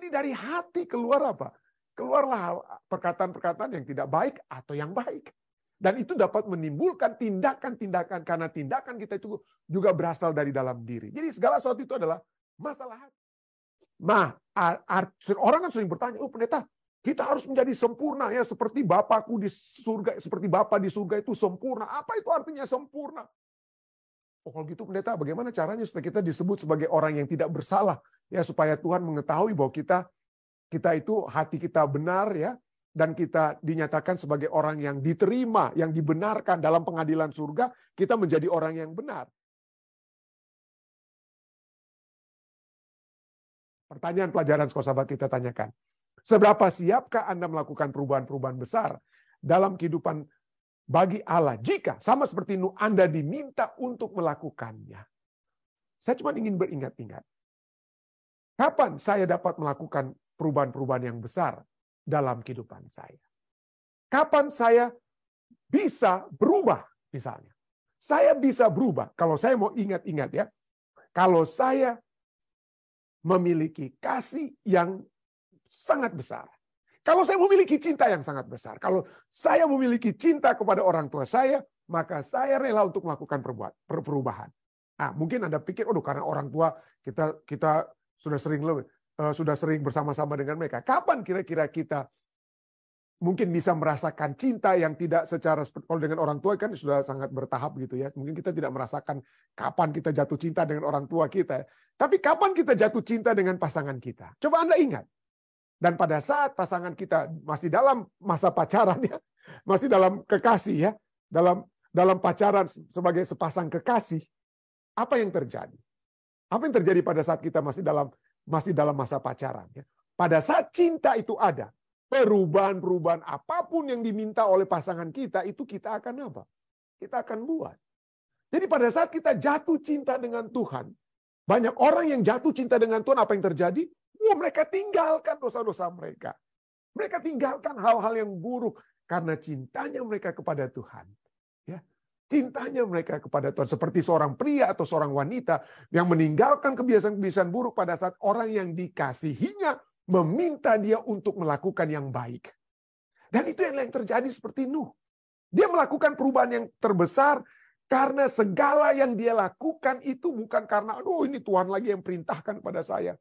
Jadi dari hati keluar apa? Keluarlah perkataan-perkataan yang tidak baik atau yang baik. Dan itu dapat menimbulkan tindakan-tindakan, karena tindakan kita itu juga berasal dari dalam diri. Jadi segala sesuatu itu adalah masalah hati. Nah, orang kan sering bertanya, oh pendeta, kita harus menjadi sempurna ya, seperti Bapakku di surga, seperti Bapa di surga itu sempurna. Apa itu artinya sempurna? Oh, kalau gitu pendeta, bagaimana caranya supaya kita disebut sebagai orang yang tidak bersalah, ya, supaya Tuhan mengetahui bahwa kita itu hati kita benar, ya, dan kita dinyatakan sebagai orang yang diterima, yang dibenarkan dalam pengadilan surga, kita menjadi orang yang benar. Pertanyaan pelajaran sekolah sahabat kita tanyakan, seberapa siapkah Anda melakukan perubahan-perubahan besar dalam kehidupan bagi Allah jika sama seperti Nuh Anda diminta untuk melakukannya? Saya cuma ingin beringat-ingat. Kapan saya dapat melakukan perubahan-perubahan yang besar dalam kehidupan saya? Kapan saya bisa berubah misalnya? Saya bisa berubah kalau saya mau ingat-ingat ya. Kalau saya memiliki kasih yang sangat besar. Kalau saya memiliki cinta yang sangat besar, kalau saya memiliki cinta kepada orang tua saya, maka saya rela untuk melakukan perubahan. Nah, mungkin Anda pikir, oh, karena orang tua kita sudah sering bersama-sama dengan mereka. Kapan kira-kira kita mungkin bisa merasakan cinta yang tidak secara, kalau dengan orang tua kan sudah sangat bertahap gitu ya. Mungkin kita tidak merasakan kapan kita jatuh cinta dengan orang tua kita. Tapi kapan kita jatuh cinta dengan pasangan kita? Coba Anda ingat. Dan pada saat pasangan kita masih dalam masa pacaran ya, masih dalam kekasih ya, dalam pacaran sebagai sepasang kekasih, apa yang terjadi? Apa yang terjadi pada saat kita masih dalam masa pacaran ya? Pada saat cinta itu ada, perubahan-perubahan apapun yang diminta oleh pasangan kita itu kita akan apa? Kita akan buat. Jadi pada saat kita jatuh cinta dengan Tuhan, banyak orang yang jatuh cinta dengan Tuhan, apa yang terjadi? Mereka tinggalkan dosa-dosa mereka. Mereka tinggalkan hal-hal yang buruk karena cintanya mereka kepada Tuhan. Ya, cintanya mereka kepada Tuhan. Seperti seorang pria atau seorang wanita yang meninggalkan kebiasaan-kebiasaan buruk pada saat orang yang dikasihinya meminta dia untuk melakukan yang baik. Dan itu yang terjadi seperti Nuh. Dia melakukan perubahan yang terbesar karena segala yang dia lakukan itu bukan karena, aduh ini Tuhan lagi yang perintahkan pada saya.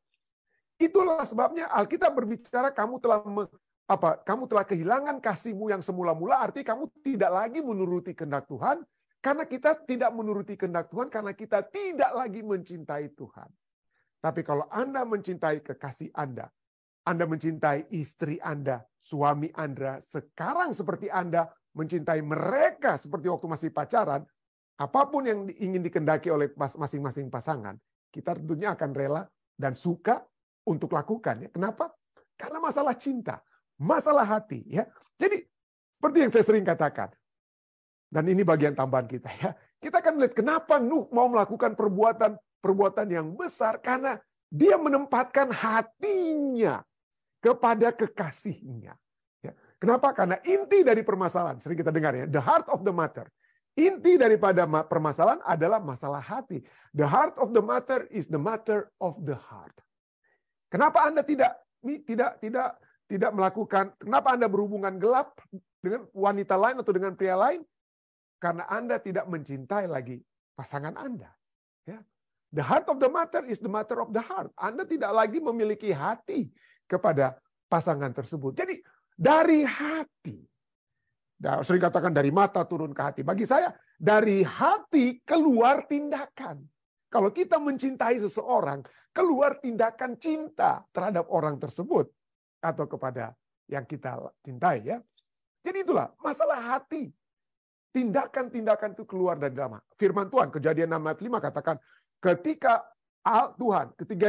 Itulah sebabnya Alkitab berbicara kamu telah kehilangan kasihmu yang semula-mula, artinya kamu tidak lagi menuruti kehendak Tuhan, karena kita tidak menuruti kehendak Tuhan karena kita tidak lagi mencintai Tuhan. Tapi kalau Anda mencintai kekasih Anda mencintai istri Anda, suami Anda, sekarang seperti Anda mencintai mereka seperti waktu masih pacaran, apapun yang ingin dikehendaki oleh masing-masing pasangan, kita tentunya akan rela dan suka untuk lakukan. Ya. Kenapa? Karena masalah cinta, masalah hati. Ya. Jadi, seperti yang saya sering katakan, dan ini bagian tambahan kita. Ya. Kita akan melihat kenapa Nuh mau melakukan perbuatan yang besar, karena dia menempatkan hatinya kepada kekasihnya. Ya. Kenapa? Karena inti dari permasalahan, sering kita dengar ya, the heart of the matter. Inti daripada permasalahan adalah masalah hati. The heart of the matter is the matter of the heart. Kenapa Anda tidak melakukan, kenapa Anda berhubungan gelap dengan wanita lain atau dengan pria lain? Karena Anda tidak mencintai lagi pasangan Anda. Ya. The heart of the matter is the matter of the heart. Anda tidak lagi memiliki hati kepada pasangan tersebut. Jadi dari hati, sering katakan dari mata turun ke hati. Bagi saya, dari hati keluar tindakan. Kalau kita mencintai seseorang, keluar tindakan cinta terhadap orang tersebut atau kepada yang kita cintai ya. Jadi itulah masalah hati. Tindakan-tindakan itu keluar dari dalam firman Tuhan. Kejadian 6 ayat 5 katakan ketika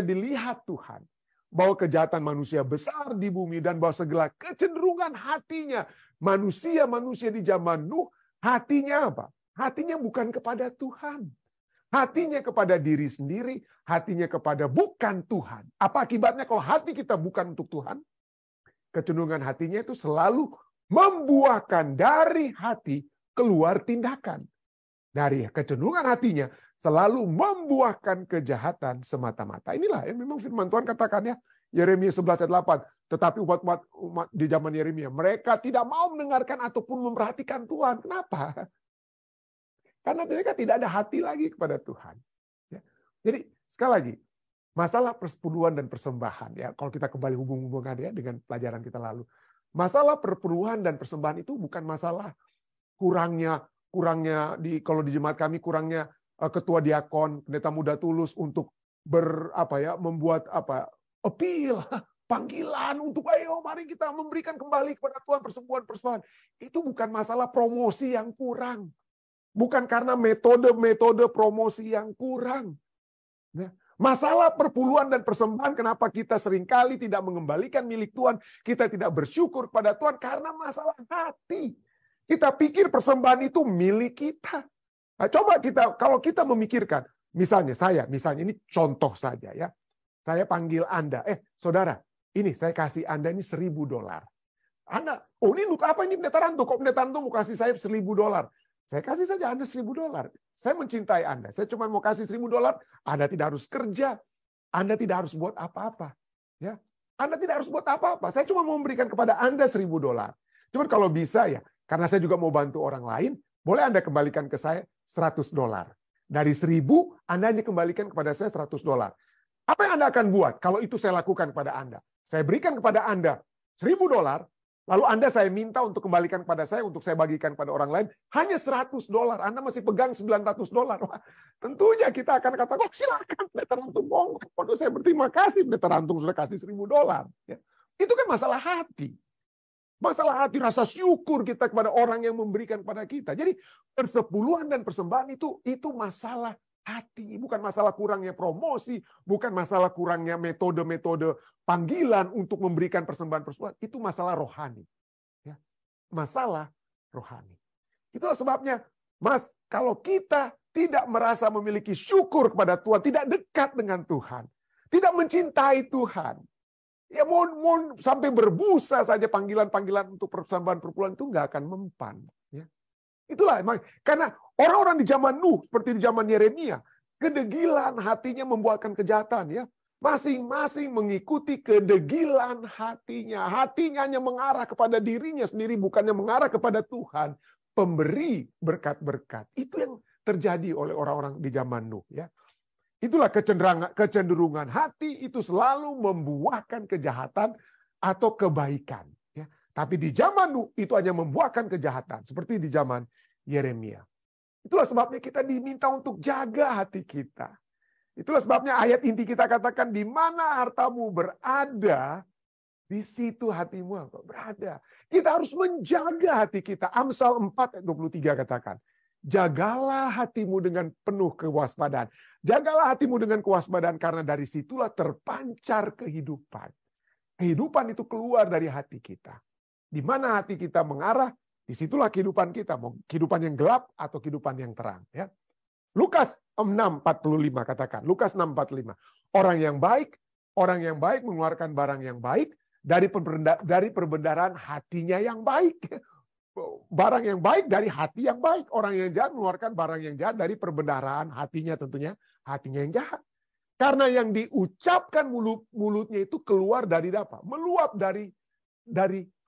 dilihat Tuhan bahwa kejahatan manusia besar di bumi dan bahwa segala kecenderungan hatinya manusia di zaman Nuh, hatinya apa? Hatinya bukan kepada Tuhan. Hatinya kepada diri sendiri, hatinya kepada bukan Tuhan. Apa akibatnya kalau hati kita bukan untuk Tuhan? Kecenderungan hatinya itu selalu membuahkan dari hati keluar tindakan. Dari kecenderungan hatinya selalu membuahkan kejahatan semata-mata. Inilah yang memang firman Tuhan katakan ya. Yeremia 11 ayat 8. Tetapi umat di zaman Yeremia, mereka tidak mau mendengarkan ataupun memperhatikan Tuhan. Kenapa? Karena mereka tidak ada hati lagi kepada Tuhan. Ya. Jadi sekali lagi, masalah persepuluhan dan persembahan, ya, kalau kita kembali hubung-hubungan ya dengan pelajaran kita lalu, masalah perpuluhan dan persembahan itu bukan masalah kurangnya kalau di jemaat kami kurangnya ketua diakon, pendeta muda tulus untuk membuat appeal, panggilan untuk ayo mari kita memberikan kembali kepada Tuhan persembahan. Itu bukan masalah promosi yang kurang. Bukan karena metode promosi yang kurang. Ya. Masalah perpuluhan dan persembahan, kenapa kita seringkali tidak mengembalikan milik Tuhan, kita tidak bersyukur kepada Tuhan, karena masalah hati. Kita pikir persembahan itu milik kita. Nah, coba kalau kita memikirkan, misalnya ini contoh saja ya. Saya panggil Anda, saudara, ini saya kasih Anda ini $1.000. Anda, ini untuk apa ini pendeta Ranto? Kok pendeta Ranto mau kasih saya $1.000? Saya kasih saja Anda $1.000. Saya mencintai Anda. Saya cuma mau kasih $1.000. Anda tidak harus kerja. Anda tidak harus buat apa-apa. Ya, Anda tidak harus buat apa-apa. Saya cuma mau memberikan kepada Anda $1.000. Cuman kalau bisa ya, karena saya juga mau bantu orang lain, boleh Anda kembalikan ke saya $100. Dari 1.000, Anda hanya kembalikan kepada saya $100. Apa yang Anda akan buat kalau itu saya lakukan kepada Anda? Saya berikan kepada Anda $1.000, lalu Anda saya minta untuk kembalikan kepada saya, untuk saya bagikan kepada orang lain, hanya $100. Anda masih pegang $900. Wah, tentunya kita akan katakan, silakan pendeta Rantung, monggo. Saya berterima kasih pendeta Rantung sudah kasih $1.000. Ya. Itu kan masalah hati. Masalah hati, rasa syukur kita kepada orang yang memberikan kepada kita. Jadi persepuluhan dan persembahan itu masalah hati, bukan masalah kurangnya promosi, bukan masalah kurangnya metode-metode panggilan untuk memberikan persembahan-persembahan. Itu masalah rohani. Ya. Masalah rohani. Itulah sebabnya, Mas, kalau kita tidak merasa memiliki syukur kepada Tuhan, tidak dekat dengan Tuhan, tidak mencintai Tuhan, ya mau sampai berbusa saja panggilan-panggilan untuk persembahan perpuluhan itu nggak akan mempan. Ya. Itulah emang karena orang-orang di zaman Nuh seperti di zaman Yeremia, kedegilan hatinya membuatkan kejahatan ya. Masing-masing mengikuti kedegilan hatinya. Hatinya hanya mengarah kepada dirinya sendiri, bukannya mengarah kepada Tuhan, pemberi berkat-berkat. Itu yang terjadi oleh orang-orang di zaman Nuh ya. Itulah kecenderungan hati itu selalu membuahkan kejahatan atau kebaikan. Ya. Tapi di zaman Nuh itu hanya membuahkan kejahatan. Seperti di zaman Yeremia. Itulah sebabnya kita diminta untuk jaga hati kita. Itulah sebabnya ayat inti kita katakan, di mana hartamu berada, di situ hatimu berada. Kita harus menjaga hati kita. Amsal 4 ayat 23 katakan, jagalah hatimu dengan penuh kewaspadaan. Jagalah hatimu dengan kewaspadaan karena dari situlah terpancar kehidupan. Kehidupan itu keluar dari hati kita. Di mana hati kita mengarah, disitulah kehidupan kita. Mau kehidupan yang gelap atau kehidupan yang terang. Ya. Lukas 6:45 katakan. Lukas 6:45. Orang yang baik mengeluarkan barang yang baik dari perbendaharaan hatinya yang baik. Barang yang baik dari hati yang baik. Orang yang jahat mengeluarkan barang yang jahat dari perbendaharaan hatinya, tentunya hatinya yang jahat. Karena yang diucapkan mulutnya itu keluar dari apa? Meluap dari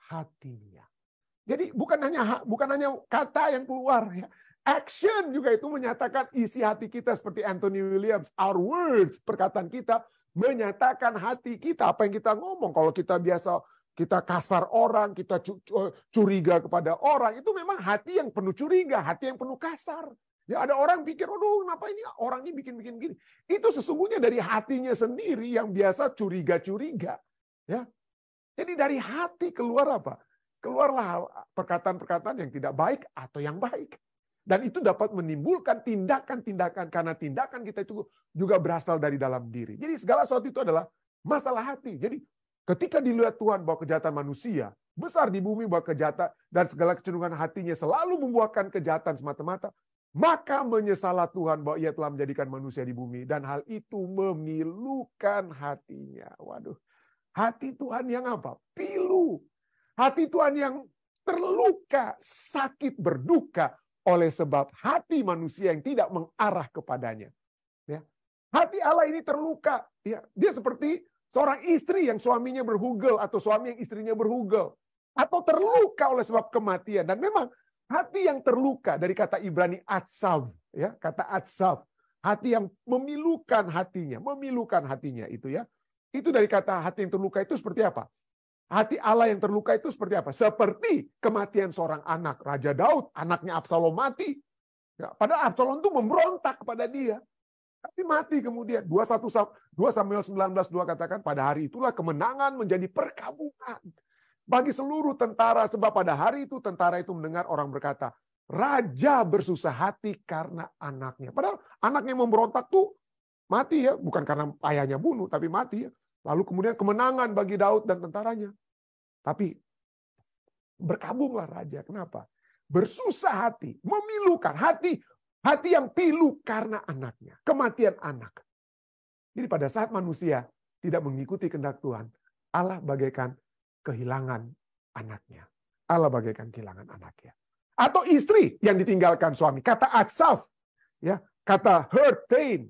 hatinya. Jadi bukan hanya kata yang keluar ya. Action juga itu menyatakan isi hati kita, seperti Anthony Williams. Our words, perkataan kita menyatakan hati kita, apa yang kita ngomong. Kalau kita kasar orang, kita curiga kepada orang, itu memang hati yang penuh curiga, hati yang penuh kasar. Ya ada orang pikir, aduh kenapa ini orang ini bikin gini. Itu sesungguhnya dari hatinya sendiri yang biasa curiga-curiga. Ya. Jadi dari hati keluar apa? Keluarlah perkataan-perkataan yang tidak baik atau yang baik. Dan itu dapat menimbulkan tindakan-tindakan, karena tindakan kita itu juga berasal dari dalam diri. Jadi segala sesuatu itu adalah masalah hati. Jadi ketika dilihat Tuhan bahwa kejahatan manusia besar di bumi, bahwa kejahatan dan segala kecenderungan hatinya selalu membuahkan kejahatan semata-mata, maka menyesalah Tuhan bahwa ia telah menjadikan manusia di bumi. Dan hal itu memilukan hatinya. Waduh, hati Tuhan yang apa? Pilu. Hati Tuhan yang terluka, sakit, berduka, oleh sebab hati manusia yang tidak mengarah kepadanya. Ya. Hati Allah ini terluka. Ya. Dia seperti Seorang istri yang suaminya berhugel atau suami yang istrinya berhugel. Atau terluka oleh sebab kematian. Dan memang hati yang terluka dari kata Ibrani atsav. Ya, kata atsav. Hati yang memilukan hatinya itu ya. Itu dari kata hati yang terluka itu seperti apa? Hati Allah yang terluka itu seperti apa? Seperti kematian seorang anak. Raja Daud, anaknya Absalom mati. Ya, padahal Absalom itu memberontak kepada dia. Tapi mati kemudian. 2 Samuel 19:2 katakan, pada hari itulah kemenangan menjadi perkabungan bagi seluruh tentara. Sebab pada hari itu tentara itu mendengar orang berkata, raja bersusah hati karena anaknya. Padahal anaknya memberontak tuh mati ya. Bukan karena ayahnya bunuh, tapi mati ya. Lalu kemudian kemenangan bagi Daud dan tentaranya. Tapi berkabunglah raja. Kenapa? Bersusah hati, memilukan hati yang pilu karena anaknya, kematian anak. Jadi pada saat manusia tidak mengikuti kehendak Tuhan, Allah bagaikan kehilangan anaknya. Allah bagaikan kehilangan anaknya. Atau istri yang ditinggalkan suami, kata atsaf, ya, kata hurt, pain,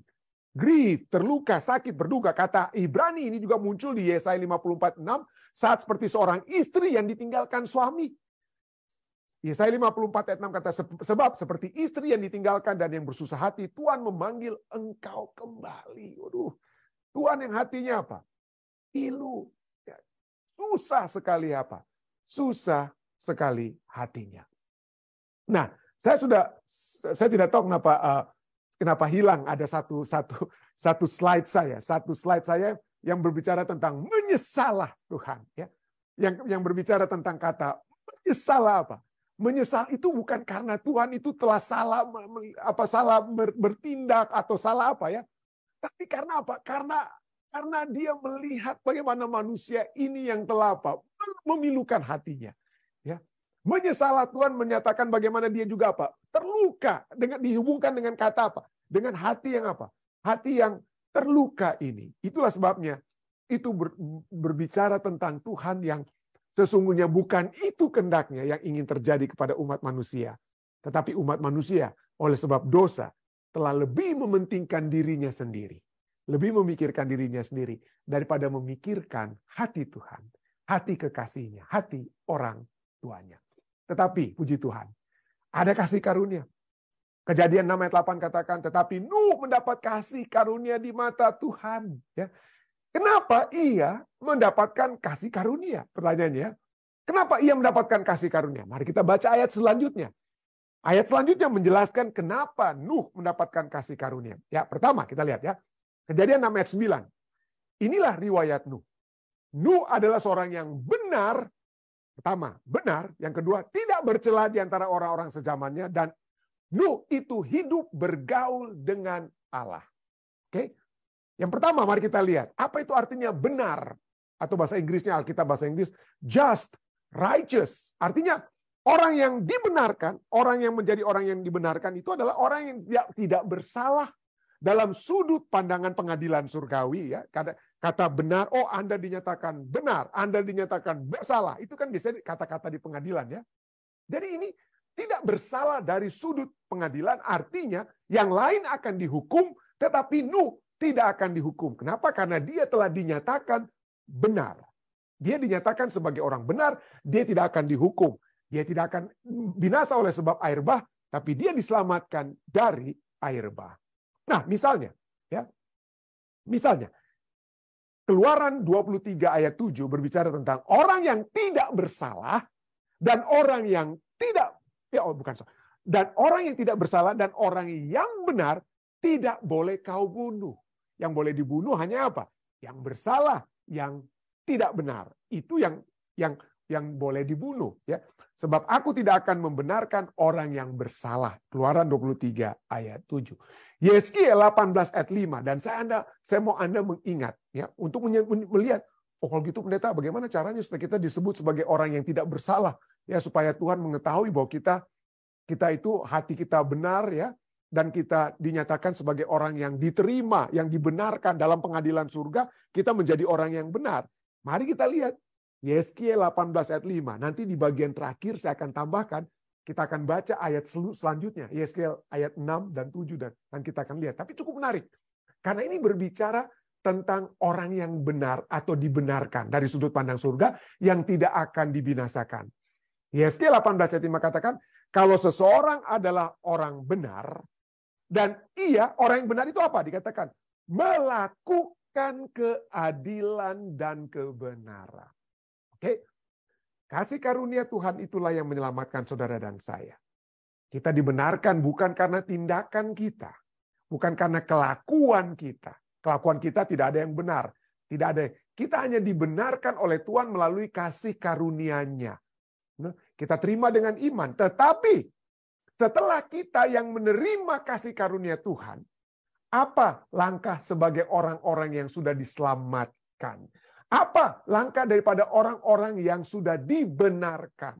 grief, terluka, sakit, berduka. Kata Ibrani ini juga muncul di Yesaya 54:6 saat seperti seorang istri yang ditinggalkan suami. Yesaya 54 ayat 6 kata, sebab seperti istri yang ditinggalkan dan yang bersusah hati, Tuhan memanggil engkau kembali. Waduh, Tuhan yang hatinya apa? Pilu. Ya, susah sekali apa? Susah sekali hatinya. Nah, saya tidak tahu kenapa hilang ada satu slide saya yang berbicara tentang menyesalah Tuhan. Ya, yang berbicara tentang kata menyesalah apa? Menyesal itu bukan karena Tuhan itu telah salah bertindak atau salah apa ya. Tapi karena apa? Karena dia melihat bagaimana manusia ini yang telah apa? Memilukan hatinya. Ya. Menyesalah Tuhan menyatakan bagaimana dia juga apa? Terluka dihubungkan dengan kata apa? Dengan hati yang apa? Hati yang terluka ini. Itulah sebabnya itu berbicara tentang Tuhan yang sesungguhnya bukan itu kehendaknya yang ingin terjadi kepada umat manusia. Tetapi umat manusia oleh sebab dosa telah lebih mementingkan dirinya sendiri. Lebih memikirkan dirinya sendiri daripada memikirkan hati Tuhan. Hati kekasihnya, hati orang tuanya. Tetapi puji Tuhan, ada kasih karunia. Kejadian 6 ayat 8 katakan, tetapi Nuh mendapat kasih karunia di mata Tuhan. Ya. Kenapa ia mendapatkan kasih karunia? Pertanyaannya, kenapa ia mendapatkan kasih karunia? Mari kita baca ayat selanjutnya. Ayat selanjutnya menjelaskan kenapa Nuh mendapatkan kasih karunia. Ya, pertama kita lihat ya. Kejadian 6 ayat 9. Inilah riwayat Nuh. Nuh adalah seorang yang benar. Pertama, benar. Yang kedua, tidak bercela di antara orang-orang sezamannya. Dan Nuh itu hidup bergaul dengan Allah. Oke? Yang pertama, mari kita lihat. Apa itu artinya benar? Atau bahasa Inggrisnya, Alkitab bahasa Inggris, just, righteous. Artinya, orang yang dibenarkan, orang yang menjadi orang yang dibenarkan itu adalah orang yang tidak bersalah dalam sudut pandangan pengadilan surgawi. Ya. Kata benar, oh Anda dinyatakan benar, Anda dinyatakan bersalah. Itu kan biasanya kata-kata di pengadilan. Ya. Jadi ini tidak bersalah dari sudut pengadilan, artinya yang lain akan dihukum, tetapi Nuh tidak akan dihukum. Kenapa? Karena dia telah dinyatakan benar. Dia dinyatakan sebagai orang benar, dia tidak akan dihukum. Dia tidak akan binasa oleh sebab air bah, tapi dia diselamatkan dari air bah. Nah, misalnya, ya. Misalnya, Keluaran 23 ayat 7 berbicara tentang orang yang tidak bersalah dan orang yang tidak dan orang yang tidak bersalah dan orang yang benar tidak boleh kau bunuh. Yang boleh dibunuh hanya apa? Yang bersalah, yang tidak benar. Itu yang boleh dibunuh. Ya. Sebab aku tidak akan membenarkan orang yang bersalah. Keluaran 23 ayat 7. Yeskiel 18 ayat 5. Dan saya mau Anda mengingat. Ya, untuk melihat, oh kalau gitu pendeta bagaimana caranya supaya kita disebut sebagai orang yang tidak bersalah. Ya, supaya Tuhan mengetahui bahwa kita itu hati kita benar ya. Dan kita dinyatakan sebagai orang yang diterima, yang dibenarkan dalam pengadilan surga, kita menjadi orang yang benar. Mari kita lihat. Yeskiel 18 ayat 5. Nanti di bagian terakhir saya akan tambahkan, kita akan baca ayat selanjutnya. Yeskiel ayat 6 dan 7 dan kita akan lihat. Tapi cukup menarik. Karena ini berbicara tentang orang yang benar atau dibenarkan dari sudut pandang surga yang tidak akan dibinasakan. Yeskiel 18 ayat 5 katakan, kalau seseorang adalah orang benar, dan ia, orang yang benar itu apa? Dikatakan, melakukan keadilan dan kebenaran. Oke? Kasih karunia Tuhan itulah yang menyelamatkan saudara dan saya. Kita dibenarkan bukan karena tindakan kita, bukan karena kelakuan kita. Kelakuan kita tidak ada yang benar. Tidak ada. Kita hanya dibenarkan oleh Tuhan melalui kasih karunia-Nya. Kita terima dengan iman. Tetapi setelah kita yang menerima kasih karunia Tuhan, apa langkah sebagai orang-orang yang sudah diselamatkan? Apa langkah daripada orang-orang yang sudah dibenarkan?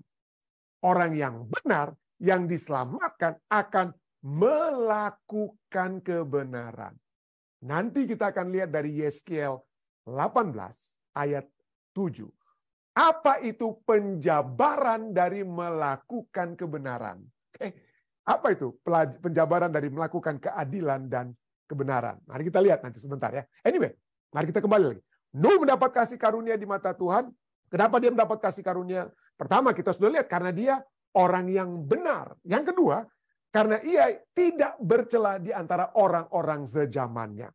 Orang yang benar, yang diselamatkan akan melakukan kebenaran. Nanti kita akan lihat dari Yeskiel 18 ayat 7. Apa itu penjabaran dari melakukan kebenaran? Apa itu penjabaran dari melakukan keadilan dan kebenaran? Mari kita lihat nanti sebentar ya. Anyway, mari kita kembali lagi. Nuh mendapat kasih karunia di mata Tuhan. Kenapa dia mendapat kasih karunia? Pertama, kita sudah lihat karena dia orang yang benar. Yang kedua, karena ia tidak bercela di antara orang-orang sezamannya.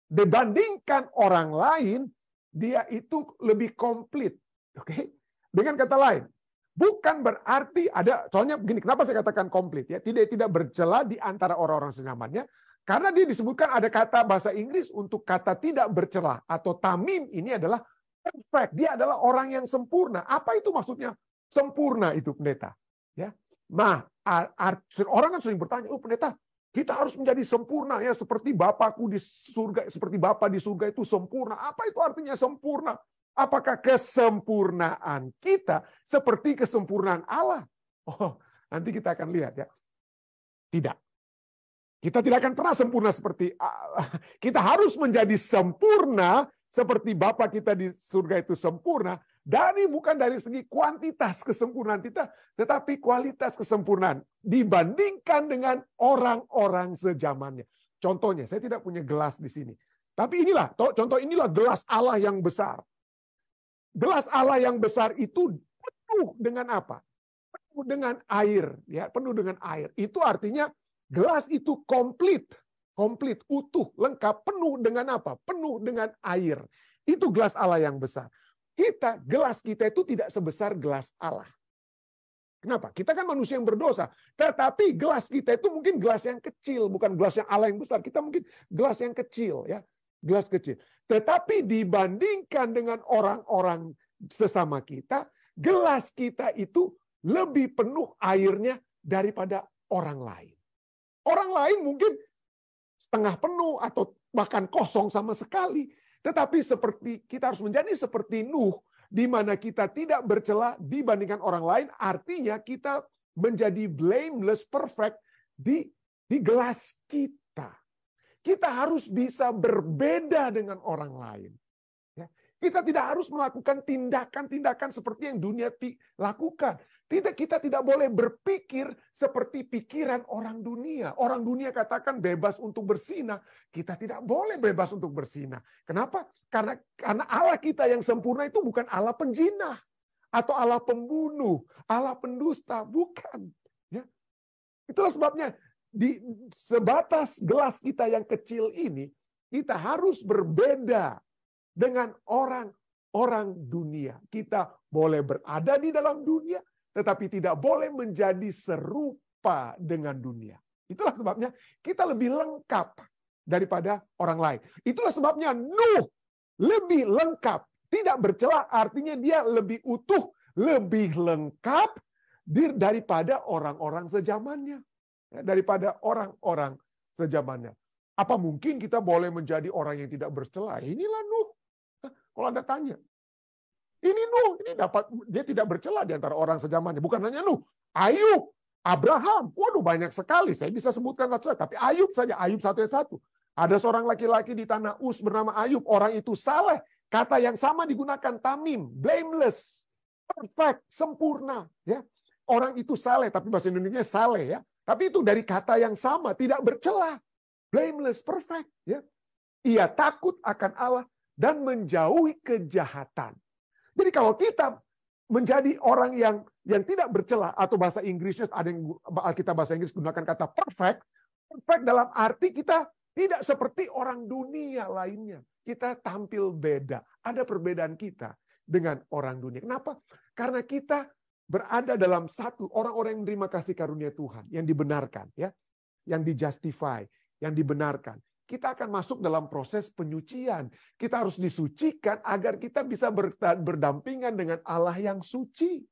Dibandingkan orang lain, dia itu lebih komplit. Oke? Dengan kata lain, bukan berarti ada, soalnya begini, kenapa saya katakan komplit? Ya, tidak bercela di antara orang-orang sezamannya, karena dia disebutkan ada kata bahasa Inggris untuk kata tidak bercela, atau tamim ini adalah perfect. Dia adalah orang yang sempurna. Apa itu maksudnya? Sempurna itu, pendeta. Ya. Nah, orang kan sering bertanya, oh pendeta, kita harus menjadi sempurna ya seperti Bapakku di surga, seperti Bapa di surga itu sempurna. Apa itu artinya sempurna? Apakah kesempurnaan kita seperti kesempurnaan Allah? Oh, nanti kita akan lihat ya. Tidak. Kita tidak akan pernah sempurna seperti Allah. Kita harus menjadi sempurna seperti Bapa kita di surga itu sempurna. Bukan dari segi kuantitas kesempurnaan kita, tetapi kualitas kesempurnaan dibandingkan dengan orang-orang sezamannya. Contohnya, saya tidak punya gelas di sini. Tapi inilah gelas Allah yang besar. Gelas Allah yang besar itu penuh dengan apa? Penuh dengan air, ya, penuh dengan air. Itu artinya gelas itu komplit, utuh, lengkap, penuh dengan apa? Penuh dengan air. Itu gelas Allah yang besar. Gelas kita itu tidak sebesar gelas Allah. Kenapa? Kita kan manusia yang berdosa. Tetapi gelas kita itu mungkin gelas yang kecil, bukan gelas yang Allah yang besar. Kita mungkin gelas yang kecil, ya, gelas kecil. Tetapi dibandingkan dengan orang-orang sesama kita, gelas kita itu lebih penuh airnya daripada orang lain. Orang lain mungkin setengah penuh atau bahkan kosong sama sekali. Tetapi kita harus menjadi seperti Nuh, di mana kita tidak bercela dibandingkan orang lain, artinya kita menjadi blameless, perfect di gelas kita. Kita harus bisa berbeda dengan orang lain. Kita tidak harus melakukan tindakan-tindakan seperti yang dunia lakukan. Kita tidak boleh berpikir seperti pikiran orang dunia. Orang dunia katakan bebas untuk bersinah. Kita tidak boleh bebas untuk bersinah. Kenapa? Karena Allah kita yang sempurna itu bukan Allah penjinah. Atau Allah pembunuh. Allah pendusta. Bukan. Ya. Itulah sebabnya di sebatas gelas kita yang kecil ini, kita harus berbeda dengan orang-orang dunia. Kita boleh berada di dalam dunia, tetapi tidak boleh menjadi serupa dengan dunia. Itulah sebabnya kita lebih lengkap daripada orang lain. Itulah sebabnya Nuh lebih lengkap. Tidak bercela artinya dia lebih utuh, lebih lengkap daripada orang-orang sezamannya. Daripada orang-orang sezamannya. Apa mungkin kita boleh menjadi orang yang tidak bercela? Inilah Nuh. Kalau Anda tanya, ini Nuh, dia tidak bercela di antara orang sezamannya. Bukan hanya Nuh, Ayub, Abraham, waduh banyak sekali. Saya bisa sebutkan satu-satu, tapi Ayub saja, Ayub 1 ayat 1. Ada seorang laki-laki di tanah Uz bernama Ayub, orang itu saleh. Kata yang sama digunakan tamim, blameless, perfect, sempurna. Ya, orang itu saleh, tapi bahasa Indonesia saleh ya. Tapi itu dari kata yang sama, tidak bercela, blameless, perfect. Ya. Ia takut akan Allah dan menjauhi kejahatan. Jadi kalau kita menjadi orang yang tidak bercela, atau bahasa Inggrisnya ada yang kita bahasa Inggris gunakan kata perfect. Perfect dalam arti kita tidak seperti orang dunia lainnya. Kita tampil beda. Ada perbedaan kita dengan orang dunia. Kenapa? Karena kita berada dalam satu orang-orang yang menerima kasih karunia Tuhan, yang dibenarkan, ya, yang dijustify, yang dibenarkan. Kita akan masuk dalam proses penyucian. Kita harus disucikan agar kita bisa berdampingan dengan Allah yang suci.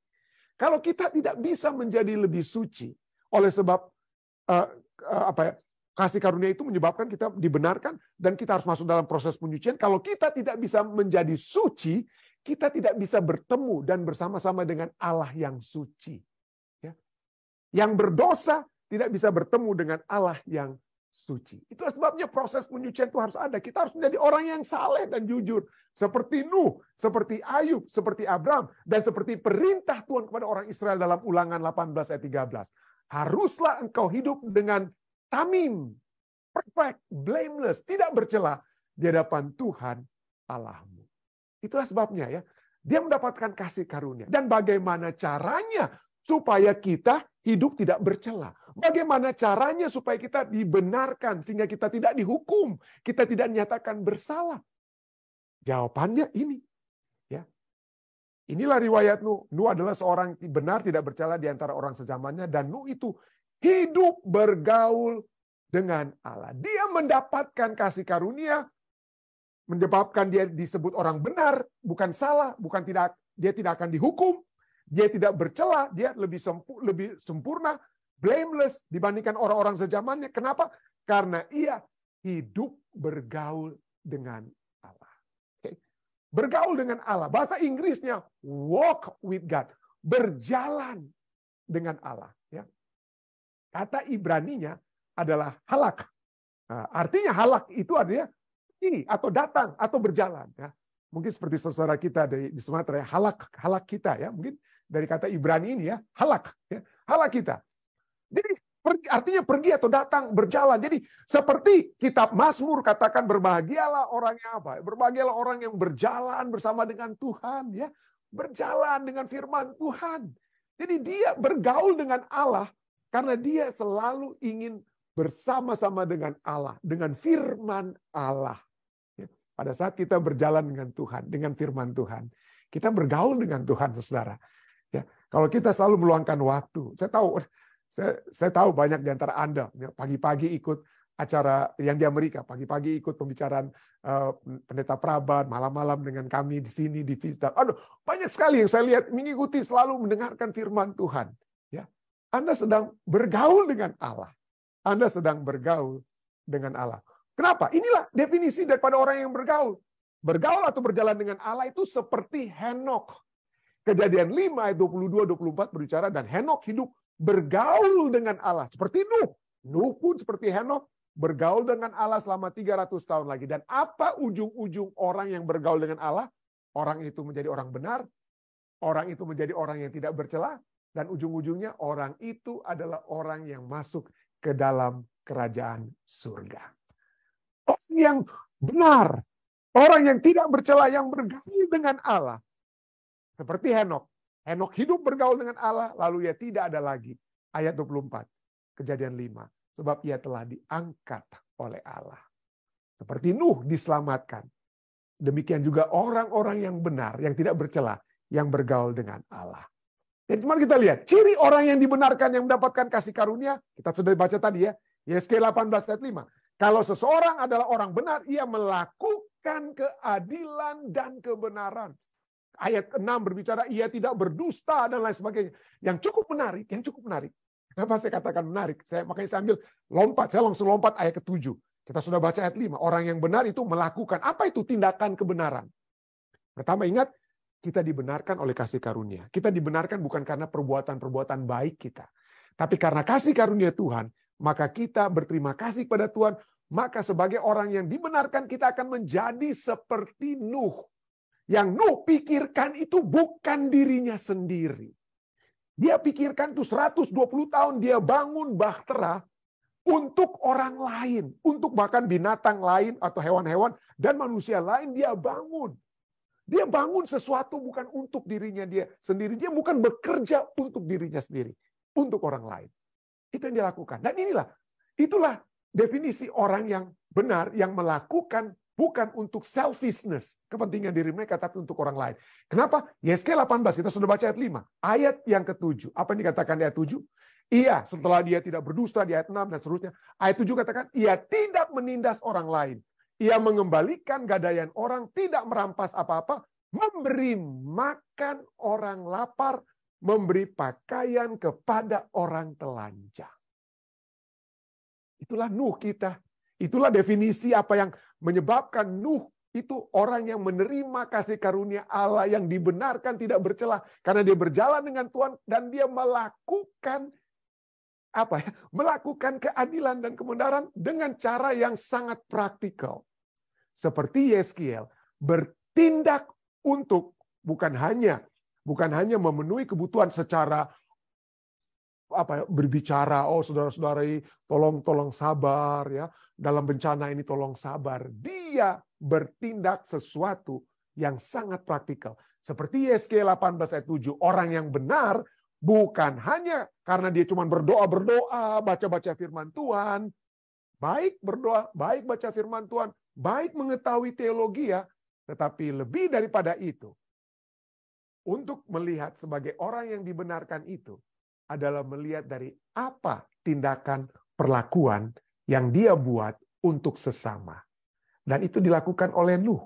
Kalau kita tidak bisa menjadi lebih suci oleh sebab kasih karunia itu menyebabkan kita dibenarkan dan kita harus masuk dalam proses penyucian. Kalau kita tidak bisa menjadi suci, kita tidak bisa bertemu dan bersama-sama dengan Allah yang suci. Ya. Yang berdosa tidak bisa bertemu dengan Allah yang suci. Itu sebabnya proses penyucian itu harus ada. Kita harus menjadi orang yang saleh dan jujur. Seperti Nuh, seperti Ayub, seperti Abraham, dan seperti perintah Tuhan kepada orang Israel dalam Ulangan 18 ayat 13. Haruslah engkau hidup dengan tamim, perfect, blameless, tidak bercela di hadapan Tuhan Allahmu. Itulah sebabnya ya. Dia mendapatkan kasih karunia. Dan bagaimana caranya supaya kita hidup tidak bercela? Bagaimana caranya supaya kita dibenarkan sehingga kita tidak dihukum, kita tidak dinyatakan bersalah? Jawabannya ini. Ya. Inilah riwayat Nuh. Nuh adalah seorang benar tidak bercela di antara orang sezamannya, dan Nuh itu hidup bergaul dengan Allah. Dia mendapatkan kasih karunia, menyebabkan dia disebut orang benar, bukan salah, dia tidak akan dihukum, dia tidak bercela, dia lebih sempurna, blameless dibandingkan orang-orang sezamannya. Kenapa? Karena ia hidup bergaul dengan Allah. Okay. Bergaul dengan Allah. Bahasa Inggrisnya walk with God, berjalan dengan Allah. Ya. Kata Ibraninya adalah halak. Nah, artinya halak itu artinya atau datang atau berjalan. Ya. Mungkin seperti saudara kita di Sumatera, ya, halak kita ya, mungkin dari kata Ibrani ini ya, halak kita. Jadi artinya pergi atau datang, berjalan. Jadi seperti kitab Mazmur katakan, berbahagialah orang yang apa? Berbahagialah orang yang berjalan bersama dengan Tuhan, ya, berjalan dengan firman Tuhan. Jadi dia bergaul dengan Allah karena dia selalu ingin bersama-sama dengan Allah, dengan firman Allah. Pada saat kita berjalan dengan Tuhan, dengan firman Tuhan, kita bergaul dengan Tuhan, saudara. Ya, kalau kita selalu meluangkan waktu, saya tahu banyak di antara Anda pagi-pagi ikut acara yang di Amerika, pagi-pagi ikut pembicaraan Pendeta Prabat, malam-malam dengan kami di sini di Vista. Aduh, banyak sekali yang saya lihat mengikuti, selalu mendengarkan firman Tuhan. Ya, Anda sedang bergaul dengan Allah. Anda sedang bergaul dengan Allah. Kenapa? Inilah definisi daripada orang yang bergaul. Bergaul atau berjalan dengan Allah itu seperti Henokh. Kejadian 5 ayat 22-24 berbicara, dan Henokh hidup bergaul dengan Allah. Seperti Nuh. Nuh pun seperti Henokh bergaul dengan Allah selama 300 tahun lagi. Dan apa ujung-ujung orang yang bergaul dengan Allah? Orang itu menjadi orang benar. Orang itu menjadi orang yang tidak bercela. Dan ujung-ujungnya orang itu adalah orang yang masuk ke dalam kerajaan surga. Orang yang benar, orang yang tidak bercela, yang bergaul dengan Allah. Seperti Henokh. Henokh hidup bergaul dengan Allah, lalu ia tidak ada lagi. Ayat 24, Kejadian 5. Sebab ia telah diangkat oleh Allah. Seperti Nuh diselamatkan. Demikian juga orang-orang yang benar, yang tidak bercela, yang bergaul dengan Allah. Jadi cuma kita lihat, ciri orang yang dibenarkan, yang mendapatkan kasih karunia, kita sudah baca tadi ya, Yesaya 18 ayat 5. Kalau seseorang adalah orang benar, ia melakukan keadilan dan kebenaran. Ayat 6 berbicara, ia tidak berdusta dan lain sebagainya. Yang cukup menarik. Kenapa saya katakan menarik? Makanya saya ambil lompat, saya langsung lompat ayat ke-7. Kita sudah baca ayat 5. Orang yang benar itu melakukan. Apa itu tindakan kebenaran? Pertama, ingat, kita dibenarkan oleh kasih karunia. Kita dibenarkan bukan karena perbuatan-perbuatan baik kita. Tapi karena kasih karunia Tuhan, maka kita berterima kasih kepada Tuhan. Maka sebagai orang yang dibenarkan, kita akan menjadi seperti Nuh. Yang Nuh pikirkan itu bukan dirinya sendiri. Dia pikirkan itu 120 tahun dia bangun bahtera untuk orang lain, untuk bahkan binatang lain atau hewan-hewan dan manusia lain dia bangun. Dia bangun sesuatu bukan untuk dirinya dia sendiri. Dia bukan bekerja untuk dirinya sendiri, untuk orang lain. Itu yang dia lakukan. Dan itulah definisi orang yang benar, yang melakukan bukan untuk selfishness, kepentingan diri mereka, tapi untuk orang lain. Kenapa? Yesaya 18, kita sudah baca ayat 5. Ayat yang ke-7. Apa yang dikatakan di ayat 7? Ia, setelah dia tidak berdusta di ayat 6 dan seterusnya. Ayat 7 katakan, ia tidak menindas orang lain. Ia mengembalikan gadaian orang, tidak merampas apa-apa, memberi makan orang lapar, memberi pakaian kepada orang telanjang. Itulah Nuh kita. Itulah definisi apa yang menyebabkan Nuh itu orang yang menerima kasih karunia Allah, yang dibenarkan tidak bercela karena dia berjalan dengan Tuhan dan dia melakukan melakukan keadilan dan kebenaran dengan cara yang sangat praktikal. Seperti Yeskiel bertindak untuk bukan hanya memenuhi kebutuhan secara berbicara, oh saudara-saudari tolong sabar ya, dalam bencana ini tolong sabar. Dia bertindak sesuatu yang sangat praktikal. Seperti Yeskiel 18 ayat 7, orang yang benar bukan hanya karena dia cuma berdoa, baca-baca firman Tuhan, baik berdoa, baik baca firman Tuhan, baik mengetahui teologi ya, tetapi lebih daripada itu, untuk melihat sebagai orang yang dibenarkan itu, adalah melihat dari apa tindakan perlakuan yang dia buat untuk sesama. Dan itu dilakukan oleh Nuh.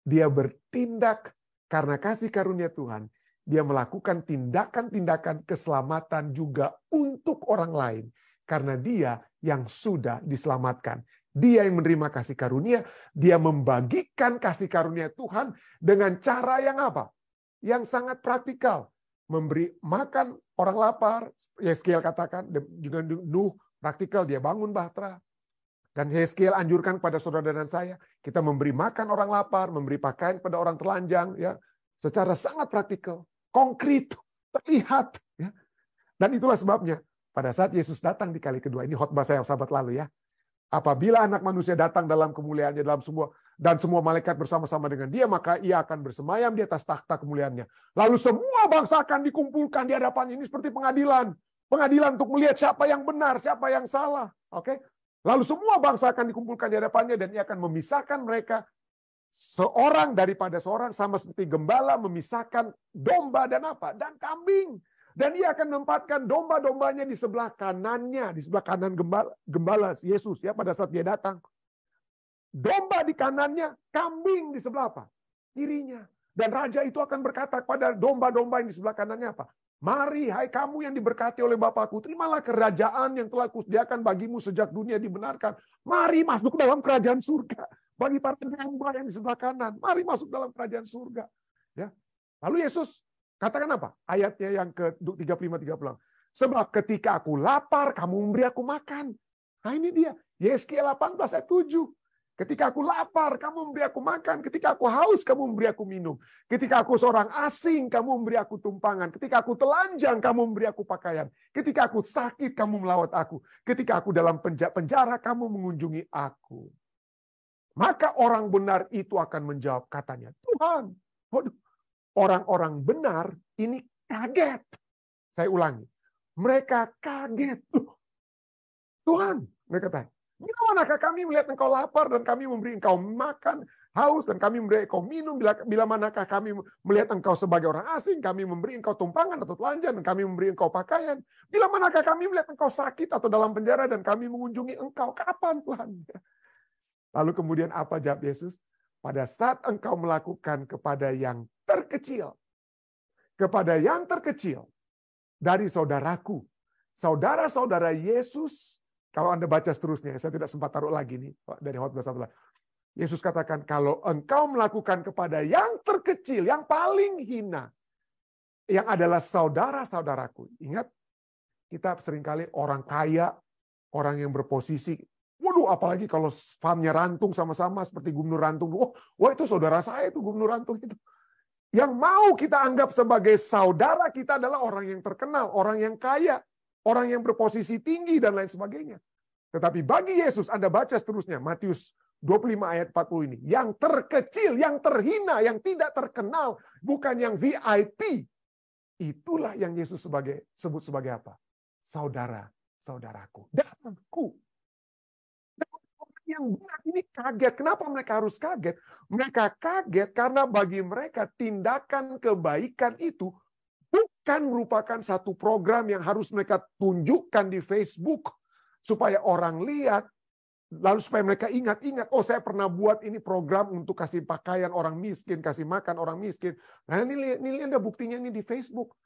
Dia bertindak karena kasih karunia Tuhan. Dia melakukan tindakan-tindakan keselamatan juga untuk orang lain. Karena dia yang sudah diselamatkan. Dia yang menerima kasih karunia. Dia membagikan kasih karunia Tuhan dengan cara yang apa? Yang sangat praktikal. Memberi makan orang lapar, Yeskiel katakan, juga Nuh praktikal, dia bangun bahtera. Dan Yeskiel anjurkan kepada saudara dan saya, kita memberi makan orang lapar, memberi pakaian pada orang telanjang, ya, secara sangat praktikal, konkret, terlihat. Ya. Dan itulah sebabnya, pada saat Yesus datang di kali kedua, ini khotbah saya sahabat lalu ya, apabila anak manusia datang dalam kemuliaannya, dan semua malaikat bersama-sama dengan dia, maka ia akan bersemayam di atas takhta kemuliaannya. Lalu semua bangsa akan dikumpulkan di hadapannya. Ini seperti pengadilan. Pengadilan untuk melihat siapa yang benar, siapa yang salah. Oke? Lalu semua bangsa akan dikumpulkan di hadapannya dan ia akan memisahkan mereka seorang daripada seorang, sama seperti gembala memisahkan domba dan apa? Dan kambing. Dan ia akan menempatkan domba-dombanya di sebelah kanannya, di sebelah kanan gembala Yesus ya pada saat dia datang. Domba di kanannya, kambing di sebelah apa? Kirinya. Dan raja itu akan berkata kepada domba-domba yang di sebelah kanannya apa? Mari, hai kamu yang diberkati oleh Bapakku, terimalah kerajaan yang telah kusediakan bagimu sejak dunia dibenarkan. Mari masuk dalam kerajaan surga. Bagi para domba yang di sebelah kanan, mari masuk dalam kerajaan surga. Ya. Lalu Yesus katakan apa? Ayatnya yang ke-35-36. Sebab ketika aku lapar, kamu memberi aku makan. Nah ini dia. Yeskiel 18 ayat 7. Ketika aku lapar, kamu memberi aku makan. Ketika aku haus, kamu memberi aku minum. Ketika aku seorang asing, kamu memberi aku tumpangan. Ketika aku telanjang, kamu memberi aku pakaian. Ketika aku sakit, kamu melawat aku. Ketika aku dalam penjara, kamu mengunjungi aku. Maka orang benar itu akan menjawab, katanya, Tuhan. Waduh, orang-orang benar ini kaget. Saya ulangi. Mereka kaget. Tuhan, mereka tanya. Bila manakah kami melihat engkau lapar dan kami memberi engkau makan, haus dan kami memberi engkau minum, bila manakah kami melihat engkau sebagai orang asing, kami memberi engkau tumpangan atau telanjang dan kami memberi engkau pakaian, bila manakah kami melihat engkau sakit atau dalam penjara dan kami mengunjungi engkau, kapan Tuhan? Lalu kemudian apa jawab Yesus? Pada saat engkau melakukan kepada yang terkecil dari saudaraku, saudara-saudara Yesus. Kalau Anda baca seterusnya, saya tidak sempat taruh lagi nih dari khotbah 11. Yesus katakan, kalau engkau melakukan kepada yang terkecil, yang paling hina, yang adalah saudara-saudaraku. Ingat, kita seringkali orang kaya, orang yang berposisi, waduh apalagi kalau farmnya Rantung sama-sama seperti Gubernur Rantung. Wah itu saudara saya itu Gubernur Rantung itu. Yang mau kita anggap sebagai saudara kita adalah orang yang terkenal, orang yang kaya, orang yang berposisi tinggi dan lain sebagainya. Tetapi bagi Yesus, Anda baca seterusnya, Matius 25 ayat 40 ini. Yang terkecil, yang terhina, yang tidak terkenal, bukan yang VIP. Itulah yang Yesus sebut sebagai apa? Saudara-saudaraku. Dan aku. Dan orang yang benar ini kaget. Kenapa mereka harus kaget? Mereka kaget karena bagi mereka tindakan kebaikan itu bukan merupakan satu program yang harus mereka tunjukkan di Facebook supaya orang lihat, lalu supaya mereka ingat-ingat, oh saya pernah buat ini program untuk kasih pakaian orang miskin, kasih makan orang miskin. Nah ini ada buktinya ini di Facebook.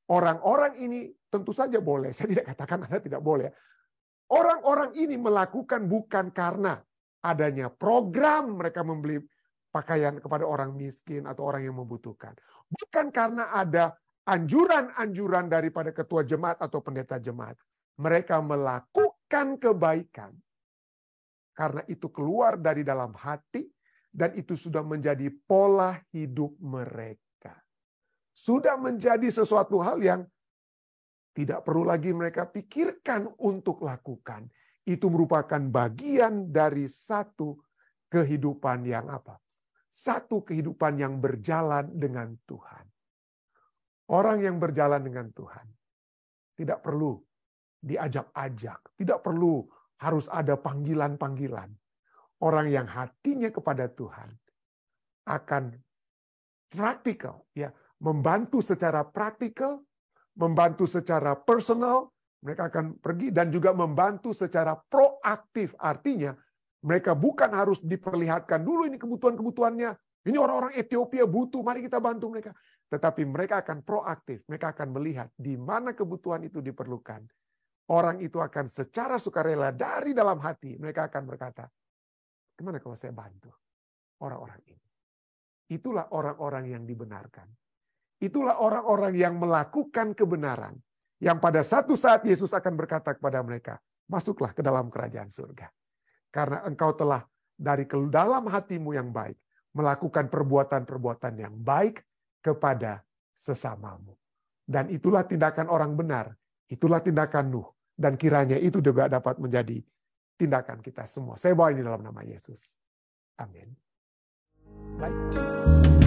Orang-orang ini tentu saja boleh, saya tidak katakan Anda tidak boleh. Orang-orang ini melakukan bukan karena adanya program mereka membeli pakaian kepada orang miskin atau orang yang membutuhkan. Bukan karena ada anjuran-anjuran daripada ketua jemaat atau pendeta jemaat. Mereka melakukan kebaikan karena itu keluar dari dalam hati dan itu sudah menjadi pola hidup mereka. Sudah menjadi sesuatu hal yang tidak perlu lagi mereka pikirkan untuk lakukan. Itu merupakan bagian dari satu kehidupan yang apa? Satu kehidupan yang berjalan dengan Tuhan. Orang yang berjalan dengan Tuhan tidak perlu diajak-ajak, tidak perlu harus ada panggilan-panggilan. Orang yang hatinya kepada Tuhan akan praktikal, ya, membantu secara praktikal, membantu secara personal, mereka akan pergi dan juga membantu secara proaktif. Artinya mereka bukan harus diperlihatkan dulu ini kebutuhan-kebutuhannya. Ini orang-orang Ethiopia butuh, mari kita bantu mereka. Tetapi mereka akan proaktif, mereka akan melihat di mana kebutuhan itu diperlukan. Orang itu akan secara sukarela dari dalam hati, mereka akan berkata, gimana kalau saya bantu orang-orang ini? Itulah orang-orang yang dibenarkan. Itulah orang-orang yang melakukan kebenaran. Yang pada satu saat Yesus akan berkata kepada mereka, masuklah ke dalam kerajaan surga. Karena engkau telah dari dalam hatimu yang baik, melakukan perbuatan-perbuatan yang baik kepada sesamamu. Dan itulah tindakan orang benar. Itulah tindakan Nuh. Dan kiranya itu juga dapat menjadi tindakan kita semua. Saya bawa ini dalam nama Yesus. Amin. Baik.